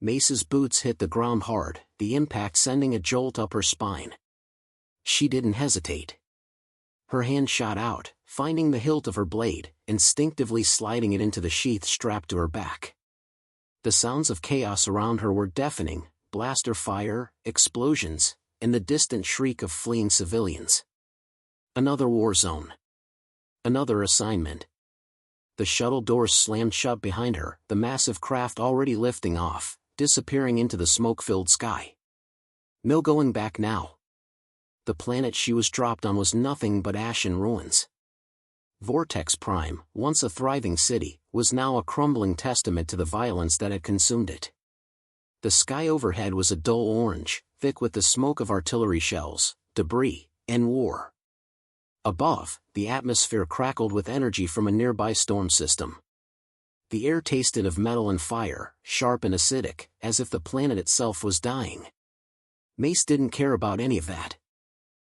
Mace's boots hit the ground hard, the impact sending a jolt up her spine. She didn't hesitate. Her hand shot out, finding the hilt of her blade, instinctively sliding it into the sheath strapped to her back. The sounds of chaos around her were deafening: blaster fire, explosions, and the distant shriek of fleeing civilians. Another war zone. Another assignment. The shuttle doors slammed shut behind her, the massive craft already lifting off, disappearing into the smoke-filled sky. No going back now. The planet she was dropped on was nothing but ash and ruins. Vortex Prime, once a thriving city, was now a crumbling testament to the violence that had consumed it. The sky overhead was a dull orange, thick with the smoke of artillery shells, debris, and war. Above, the atmosphere crackled with energy from a nearby storm system. The air tasted of metal and fire, sharp and acidic, as if the planet itself was dying. Mace didn't care about any of that.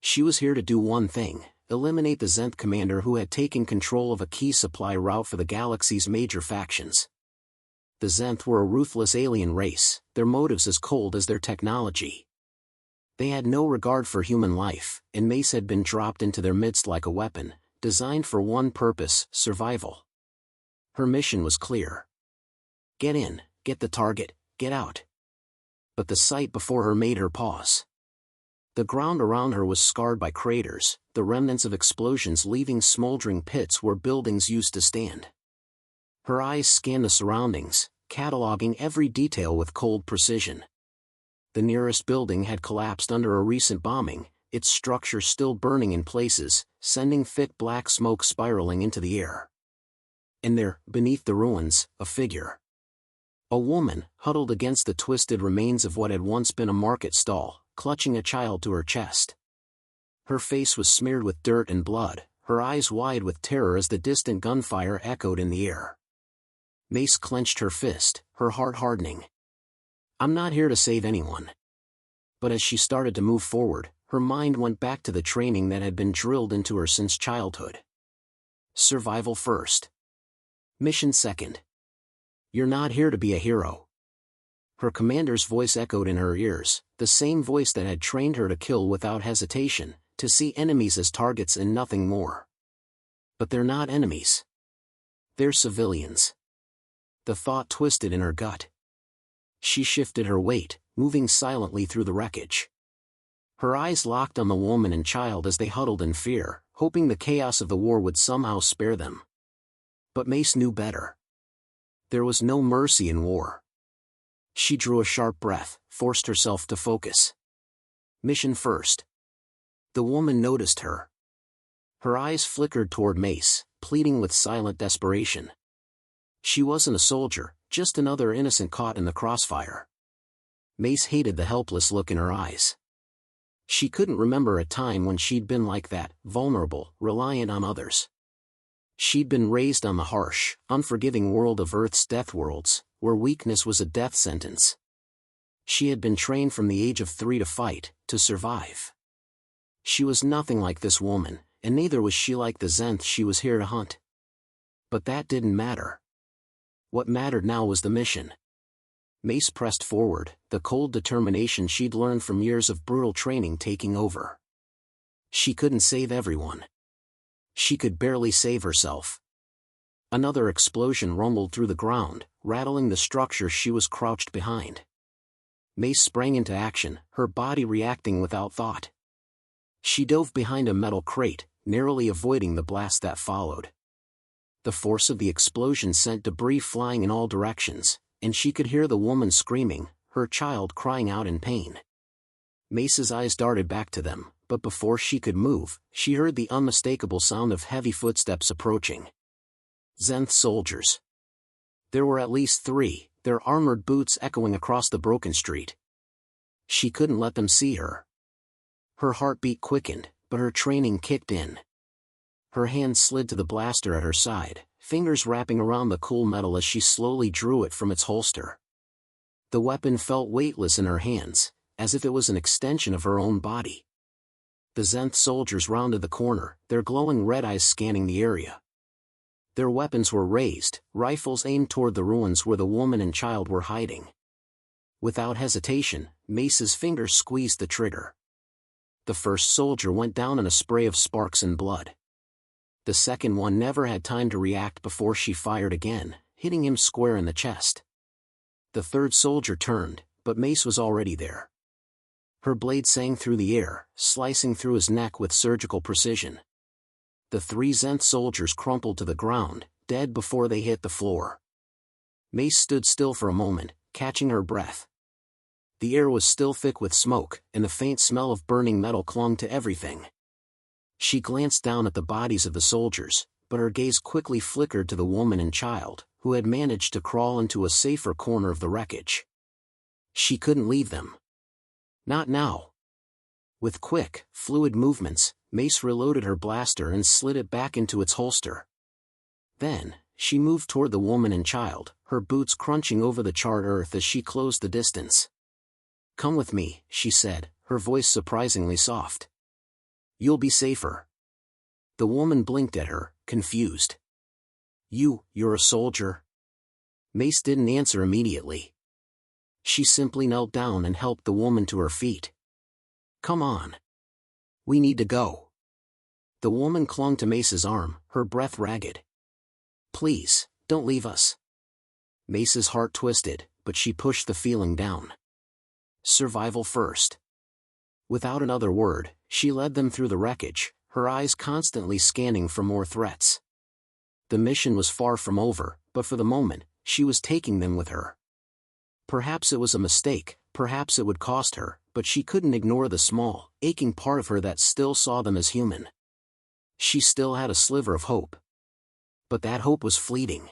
She was here to do one thing: eliminate the Zenth commander who had taken control of a key supply route for the galaxy's major factions. The Zenth were a ruthless alien race, their motives as cold as their technology. They had no regard for human life, and Mace had been dropped into their midst like a weapon, designed for one purpose: survival. Her mission was clear. Get in, get the target, get out. But the sight before her made her pause. The ground around her was scarred by craters, the remnants of explosions leaving smoldering pits where buildings used to stand. Her eyes scanned the surroundings, cataloging every detail with cold precision. The nearest building had collapsed under a recent bombing, its structure still burning in places, sending thick black smoke spiraling into the air. And there, beneath the ruins, a figure. A woman, huddled against the twisted remains of what had once been a market stall, clutching a child to her chest. Her face was smeared with dirt and blood, her eyes wide with terror as the distant gunfire echoed in the air. Mace clenched her fist, her heart hardening. I'm not here to save anyone. But as she started to move forward, her mind went back to the training that had been drilled into her since childhood. Survival first. Mission second. You're not here to be a hero. Her commander's voice echoed in her ears, the same voice that had trained her to kill without hesitation, to see enemies as targets and nothing more. But they're not enemies. They're civilians. The thought twisted in her gut. She shifted her weight, moving silently through the wreckage. Her eyes locked on the woman and child as they huddled in fear, hoping the chaos of the war would somehow spare them. But Mace knew better. There was no mercy in war. She drew a sharp breath, forced herself to focus. Mission first. The woman noticed her. Her eyes flickered toward Mace, pleading with silent desperation. She wasn't a soldier, just another innocent caught in the crossfire. Mace hated the helpless look in her eyes. She couldn't remember a time when she'd been like that, vulnerable, reliant on others. She'd been raised on the harsh, unforgiving world of Earth's death worlds, where weakness was a death sentence. She had been trained from the age of 3 to fight, to survive. She was nothing like this woman, and neither was she like the Zenth she was here to hunt. But that didn't matter. What mattered now was the mission. Mace pressed forward, the cold determination she'd learned from years of brutal training taking over. She couldn't save everyone. She could barely save herself. Another explosion rumbled through the ground, rattling the structure she was crouched behind. Mace sprang into action, her body reacting without thought. She dove behind a metal crate, narrowly avoiding the blast that followed. The force of the explosion sent debris flying in all directions, and she could hear the woman screaming, her child crying out in pain. Mace's eyes darted back to them, but before she could move, she heard the unmistakable sound of heavy footsteps approaching. Zenth soldiers. There were at least 3, their armored boots echoing across the broken street. She couldn't let them see her. Her heartbeat quickened, but her training kicked in. Her hand slid to the blaster at her side, fingers wrapping around the cool metal as she slowly drew it from its holster. The weapon felt weightless in her hands, as if it was an extension of her own body. The Zenth soldiers rounded the corner, their glowing red eyes scanning the area. Their weapons were raised, rifles aimed toward the ruins where the woman and child were hiding. Without hesitation, Mace's fingers squeezed the trigger. The first soldier went down in a spray of sparks and blood. The second one never had time to react before she fired again, hitting him square in the chest. The third soldier turned, but Mace was already there. Her blade sang through the air, slicing through his neck with surgical precision. The three Zenth soldiers crumpled to the ground, dead before they hit the floor. Mace stood still for a moment, catching her breath. The air was still thick with smoke, and the faint smell of burning metal clung to everything. She glanced down at the bodies of the soldiers, but her gaze quickly flickered to the woman and child, who had managed to crawl into a safer corner of the wreckage. She couldn't leave them. Not now. With quick, fluid movements, Mace reloaded her blaster and slid it back into its holster. Then, she moved toward the woman and child, her boots crunching over the charred earth as she closed the distance. "Come with me," she said, her voice surprisingly soft. "You'll be safer." The woman blinked at her, confused. You're a soldier?" Mace didn't answer immediately. She simply knelt down and helped the woman to her feet. "Come on. We need to go." The woman clung to Mace's arm, her breath ragged. "Please, don't leave us." Mace's heart twisted, but she pushed the feeling down. Survival first. Without another word, she led them through the wreckage, her eyes constantly scanning for more threats. The mission was far from over, but for the moment, she was taking them with her. Perhaps it was a mistake, perhaps it would cost her, but she couldn't ignore the small, aching part of her that still saw them as human. She still had a sliver of hope. But that hope was fleeting.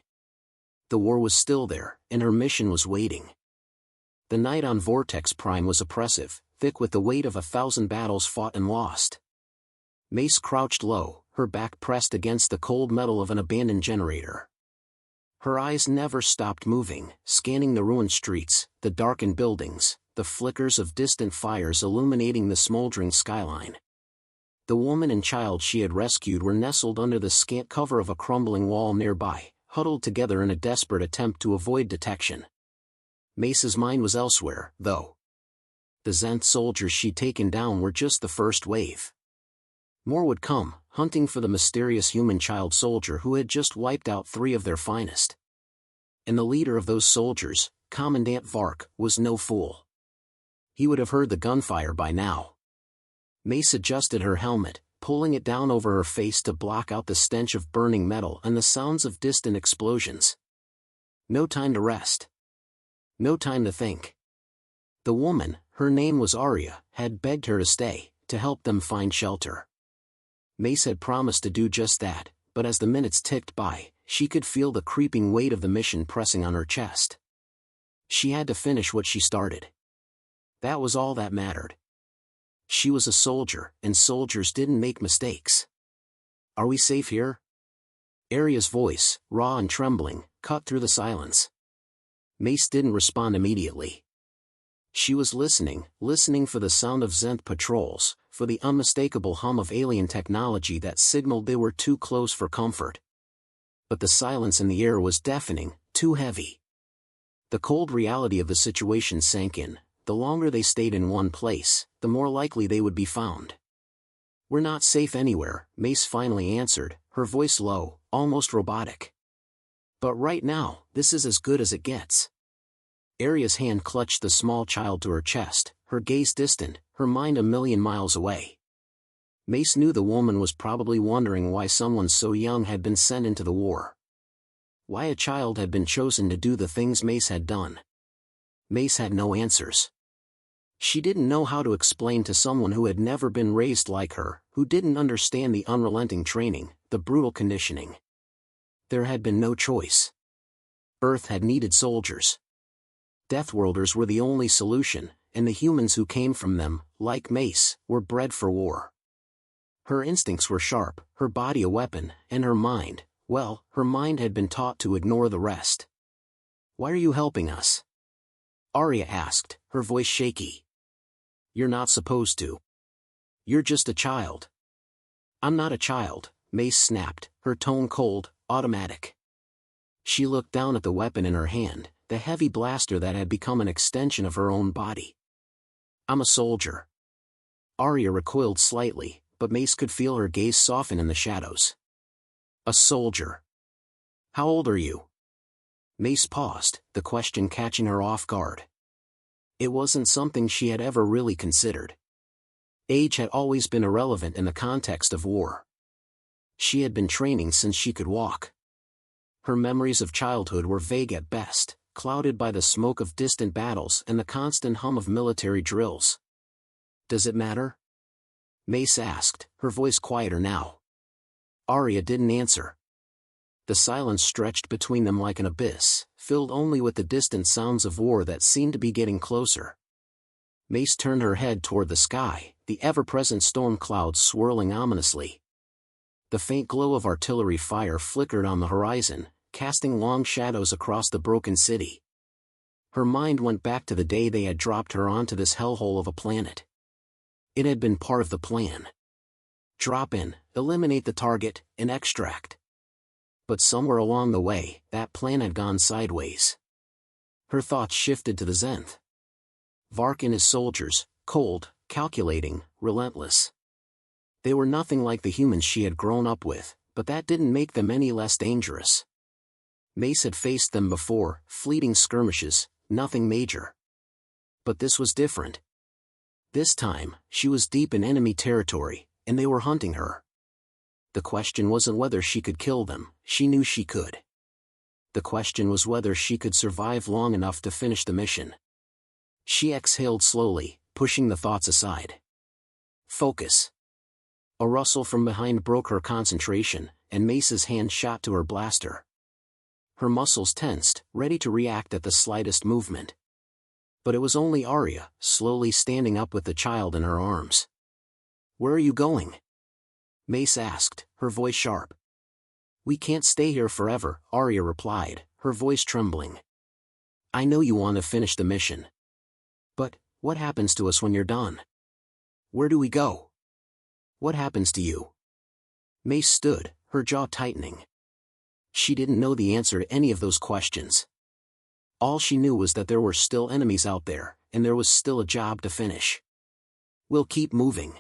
The war was still there, and her mission was waiting. The night on Vortex Prime was oppressive, thick with the weight of 1,000 battles fought and lost. Mace crouched low, her back pressed against the cold metal of an abandoned generator. Her eyes never stopped moving, scanning the ruined streets, the darkened buildings, the flickers of distant fires illuminating the smoldering skyline. The woman and child she had rescued were nestled under the scant cover of a crumbling wall nearby, huddled together in a desperate attempt to avoid detection. Mace's mind was elsewhere, though. The Zenth soldiers she'd taken down were just the first wave. More would come, hunting for the mysterious human child soldier who had just wiped out 3 of their finest. And the leader of those soldiers, Commandant Vark, was no fool. He would have heard the gunfire by now. Mace adjusted her helmet, pulling it down over her face to block out the stench of burning metal and the sounds of distant explosions. No time to rest. No time to think. The woman, her name was Arya, had begged her to stay, to help them find shelter. Mace had promised to do just that, but as the minutes ticked by, she could feel the creeping weight of the mission pressing on her chest. She had to finish what she started. That was all that mattered. She was a soldier, and soldiers didn't make mistakes. "Are we safe here?" Arya's voice, raw and trembling, cut through the silence. Mace didn't respond immediately. She was listening for the sound of Zenth patrols, for the unmistakable hum of alien technology that signaled they were too close for comfort. But the silence in the air was deafening, too heavy. The cold reality of the situation sank in. The longer they stayed in one place, the more likely they would be found. "We're not safe anywhere," Mace finally answered, her voice low, almost robotic. "But right now, this is as good as it gets." Arya's hand clutched the small child to her chest, her gaze distant, her mind a million miles away. Mace knew the woman was probably wondering why someone so young had been sent into the war. Why a child had been chosen to do the things Mace had done. Mace had no answers. She didn't know how to explain to someone who had never been raised like her, who didn't understand the unrelenting training, the brutal conditioning. There had been no choice. Earth had needed soldiers. Deathworlders were the only solution, and the humans who came from them, like Mace, were bred for war. Her instincts were sharp, her body a weapon, and her mind, well, her mind had been taught to ignore the rest. "Why are you helping us?" Arya asked, her voice shaky. "You're not supposed to. You're just a child." "I'm not a child," Mace snapped, her tone cold, automatic. She looked down at the weapon in her hand, the heavy blaster that had become an extension of her own body. "I'm a soldier." Arya recoiled slightly, but Mace could feel her gaze soften in the shadows. "A soldier? How old are you?" Mace paused, the question catching her off guard. It wasn't something she had ever really considered. Age had always been irrelevant in the context of war. She had been training since she could walk. Her memories of childhood were vague at best, clouded by the smoke of distant battles and the constant hum of military drills. "Does it matter?" Mace asked, her voice quieter now. Arya didn't answer. The silence stretched between them like an abyss, filled only with the distant sounds of war that seemed to be getting closer. Mace turned her head toward the sky, the ever-present storm clouds swirling ominously. The faint glow of artillery fire flickered on the horizon, casting long shadows across the broken city. Her mind went back to the day they had dropped her onto this hellhole of a planet. It had been part of the plan. Drop in, eliminate the target, and extract. But somewhere along the way, that plan had gone sideways. Her thoughts shifted to the Zenth. Vark and his soldiers, cold, calculating, relentless. They were nothing like the humans she had grown up with, but that didn't make them any less dangerous. Mace had faced them before, fleeting skirmishes, nothing major. But this was different. This time, she was deep in enemy territory, and they were hunting her. The question wasn't whether she could kill them, she knew she could. The question was whether she could survive long enough to finish the mission. She exhaled slowly, pushing the thoughts aside. Focus. A rustle from behind broke her concentration, and Mace's hand shot to her blaster. Her muscles tensed, ready to react at the slightest movement. But it was only Arya, slowly standing up with the child in her arms. "Where are you going?" Mace asked, her voice sharp. "We can't stay here forever," Arya replied, her voice trembling. "I know you want to finish the mission. But, what happens to us when you're done? Where do we go? What happens to you?" Mace stood, her jaw tightening. She didn't know the answer to any of those questions. All she knew was that there were still enemies out there, and there was still a job to finish. "We'll keep moving.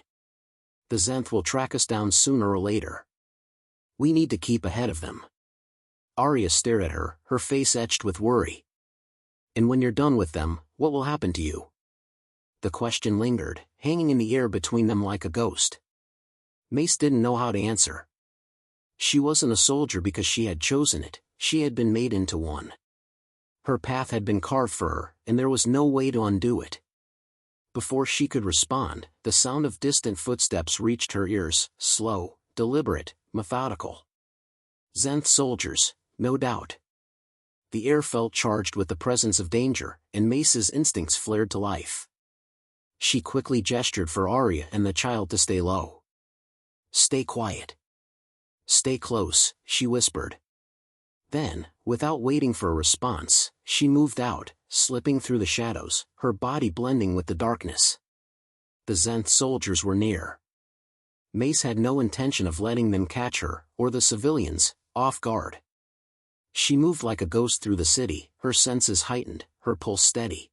The Zenth will track us down sooner or later. We need to keep ahead of them." Arya stared at her, her face etched with worry. "And when you're done with them, what will happen to you?" The question lingered, hanging in the air between them like a ghost. Mace didn't know how to answer. She wasn't a soldier because she had chosen it, she had been made into one. Her path had been carved for her, and there was no way to undo it. Before she could respond, the sound of distant footsteps reached her ears, slow, deliberate, methodical. Zenth soldiers, no doubt. The air felt charged with the presence of danger, and Mace's instincts flared to life. She quickly gestured for Arya and the child to stay low. "Stay quiet. Stay close," she whispered. Then, without waiting for a response, she moved out, slipping through the shadows, her body blending with the darkness. The Zenth soldiers were near. Mace had no intention of letting them catch her, or the civilians, off guard. She moved like a ghost through the city, her senses heightened, her pulse steady.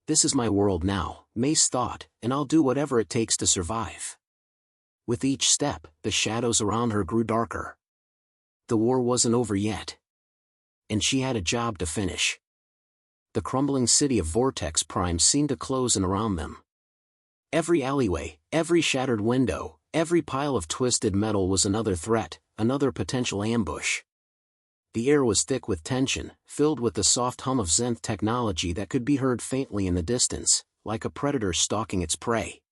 "This is my world now," Mace thought, "and I'll do whatever it takes to survive." With each step, the shadows around her grew darker. The war wasn't over yet. And she had a job to finish. The crumbling city of Vortex Prime seemed to close in around them. Every alleyway, every shattered window, every pile of twisted metal was another threat, another potential ambush. The air was thick with tension, filled with the soft hum of Zenth technology that could be heard faintly in the distance, like a predator stalking its prey.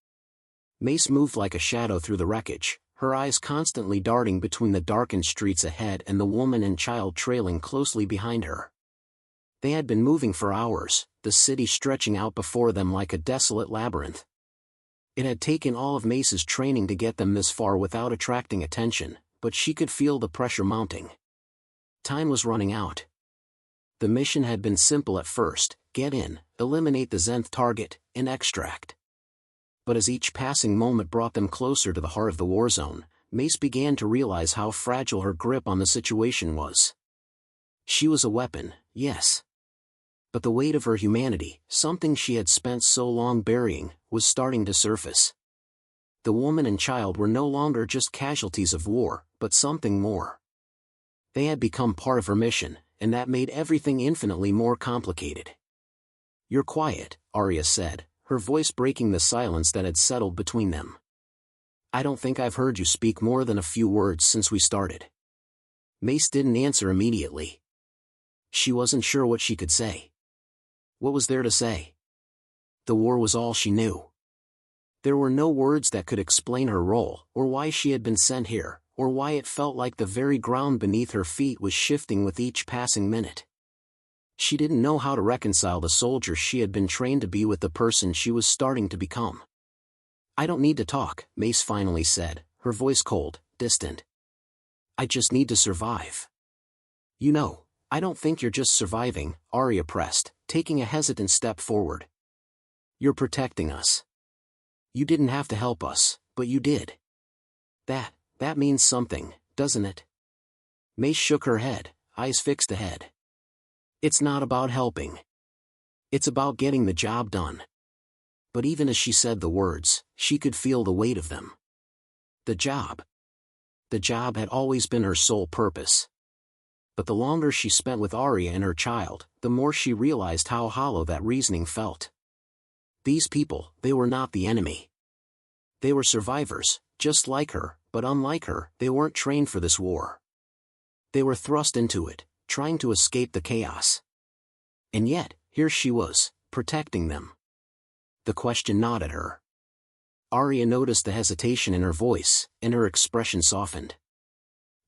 Mace moved like a shadow through the wreckage, her eyes constantly darting between the darkened streets ahead and the woman and child trailing closely behind her. They had been moving for hours, the city stretching out before them like a desolate labyrinth. It had taken all of Mace's training to get them this far without attracting attention, but she could feel the pressure mounting. Time was running out. The mission had been simple at first: get in, eliminate the Zenth target, and extract. But as each passing moment brought them closer to the heart of the war zone, Mace began to realize how fragile her grip on the situation was. She was a weapon, yes. But the weight of her humanity, something she had spent so long burying, was starting to surface. The woman and child were no longer just casualties of war, but something more. They had become part of her mission, and that made everything infinitely more complicated. "You're quiet," Arya said, her voice breaking the silence that had settled between them. "I don't think I've heard you speak more than a few words since we started." Mace didn't answer immediately. She wasn't sure what she could say. What was there to say? The war was all she knew. There were no words that could explain her role, or why she had been sent here, or why it felt like the very ground beneath her feet was shifting with each passing minute. She didn't know how to reconcile the soldier she had been trained to be with the person she was starting to become. "I don't need to talk," Mace finally said, her voice cold, distant. "I just need to survive." "You know, I don't think you're just surviving," Arya pressed, taking a hesitant step forward. "You're protecting us. You didn't have to help us, but you did. That means something, doesn't it?" Mace shook her head, eyes fixed ahead. "It's not about helping. It's about getting the job done." But even as she said the words, she could feel the weight of them. The job. The job had always been her sole purpose. But the longer she spent with Arya and her child, the more she realized how hollow that reasoning felt. These people, they were not the enemy. They were survivors, just like her, but unlike her, they weren't trained for this war. They were thrust into it, trying to escape the chaos. And yet, here she was, protecting them. The question gnawed at her. Arya noticed the hesitation in her voice, and her expression softened.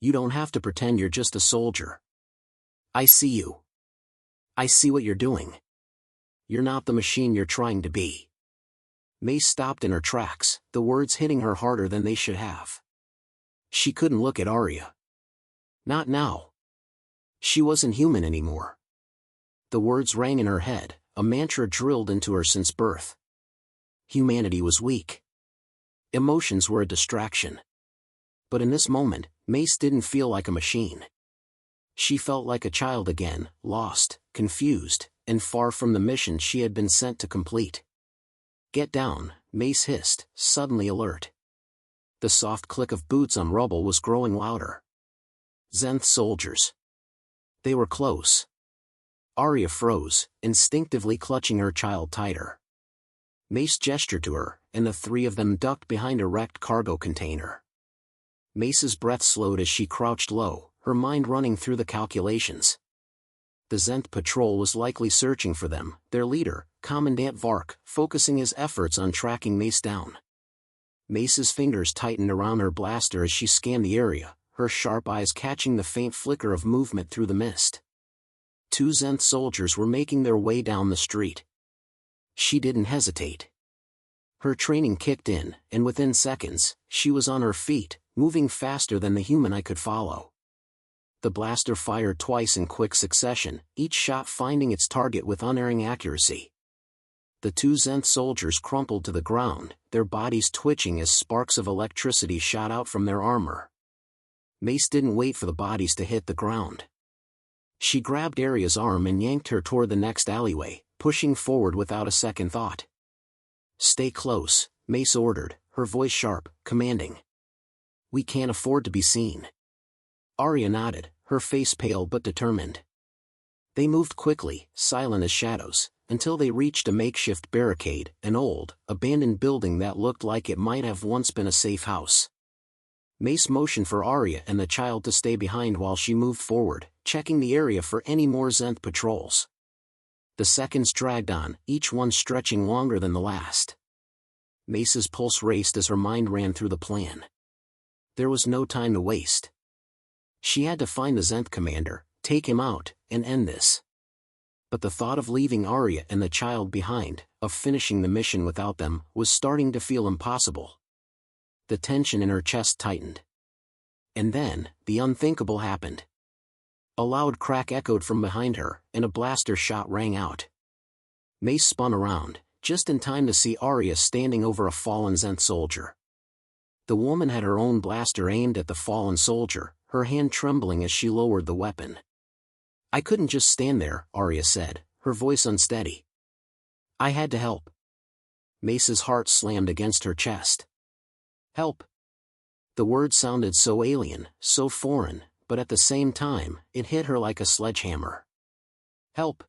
"You don't have to pretend you're just a soldier. I see you. I see what you're doing. You're not the machine you're trying to be." Mace stopped in her tracks, the words hitting her harder than they should have. She couldn't look at Arya. Not now. She wasn't human anymore. The words rang in her head, a mantra drilled into her since birth. Humanity was weak. Emotions were a distraction. But in this moment, Mace didn't feel like a machine. She felt like a child again, lost, confused, and far from the mission she had been sent to complete. "Get down," Mace hissed, suddenly alert. The soft click of boots on rubble was growing louder. Zenth soldiers. They were close. Arya froze, instinctively clutching her child tighter. Mace gestured to her, and the three of them ducked behind a wrecked cargo container. Mace's breath slowed as she crouched low, her mind running through the calculations. The Zenth patrol was likely searching for them, their leader, Commandant Vark, focusing his efforts on tracking Mace down. Mace's fingers tightened around her blaster as she scanned the area, her sharp eyes catching the faint flicker of movement through the mist. 2 Zenth soldiers were making their way down the street. She didn't hesitate. Her training kicked in, and within seconds, she was on her feet, moving faster than the human eye could follow. The blaster fired twice in quick succession, each shot finding its target with unerring accuracy. The 2 Zenth soldiers crumpled to the ground, their bodies twitching as sparks of electricity shot out from their armor. Mace didn't wait for the bodies to hit the ground. She grabbed Arya's arm and yanked her toward the next alleyway, pushing forward without a second thought. "Stay close," Mace ordered, her voice sharp, commanding. "We can't afford to be seen." Arya nodded, her face pale but determined. They moved quickly, silent as shadows, until they reached a makeshift barricade, an old, abandoned building that looked like it might have once been a safe house. Mace motioned for Arya and the child to stay behind while she moved forward, checking the area for any more Zenth patrols. The seconds dragged on, each one stretching longer than the last. Mace's pulse raced as her mind ran through the plan. There was no time to waste. She had to find the Zenth commander, take him out, and end this. But the thought of leaving Arya and the child behind, of finishing the mission without them, was starting to feel impossible. The tension in her chest tightened. And then, the unthinkable happened. A loud crack echoed from behind her, and a blaster shot rang out. Mace spun around, just in time to see Arya standing over a fallen Zenth soldier. The woman had her own blaster aimed at the fallen soldier, her hand trembling as she lowered the weapon. "I couldn't just stand there," Arya said, her voice unsteady. I had to help. Mace's heart slammed against her chest. Help. The word sounded so alien, so foreign, but at the same time, it hit her like a sledgehammer. Help.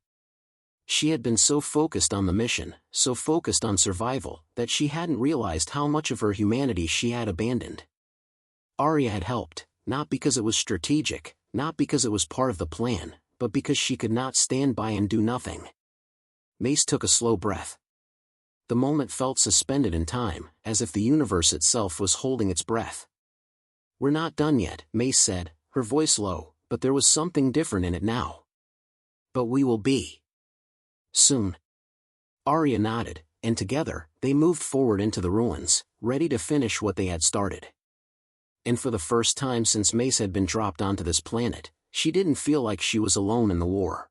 She had been so focused on the mission, so focused on survival, that she hadn't realized how much of her humanity she had abandoned. Arya had helped, not because it was strategic, not because it was part of the plan, but because she could not stand by and do nothing. Mace took a slow breath. The moment felt suspended in time, as if the universe itself was holding its breath. We're not done yet, Mace said, her voice low, but there was something different in it now. But we will be. Soon. Arya nodded, and together, they moved forward into the ruins, ready to finish what they had started. And for the first time since Mace had been dropped onto this planet, she didn't feel like she was alone in the war.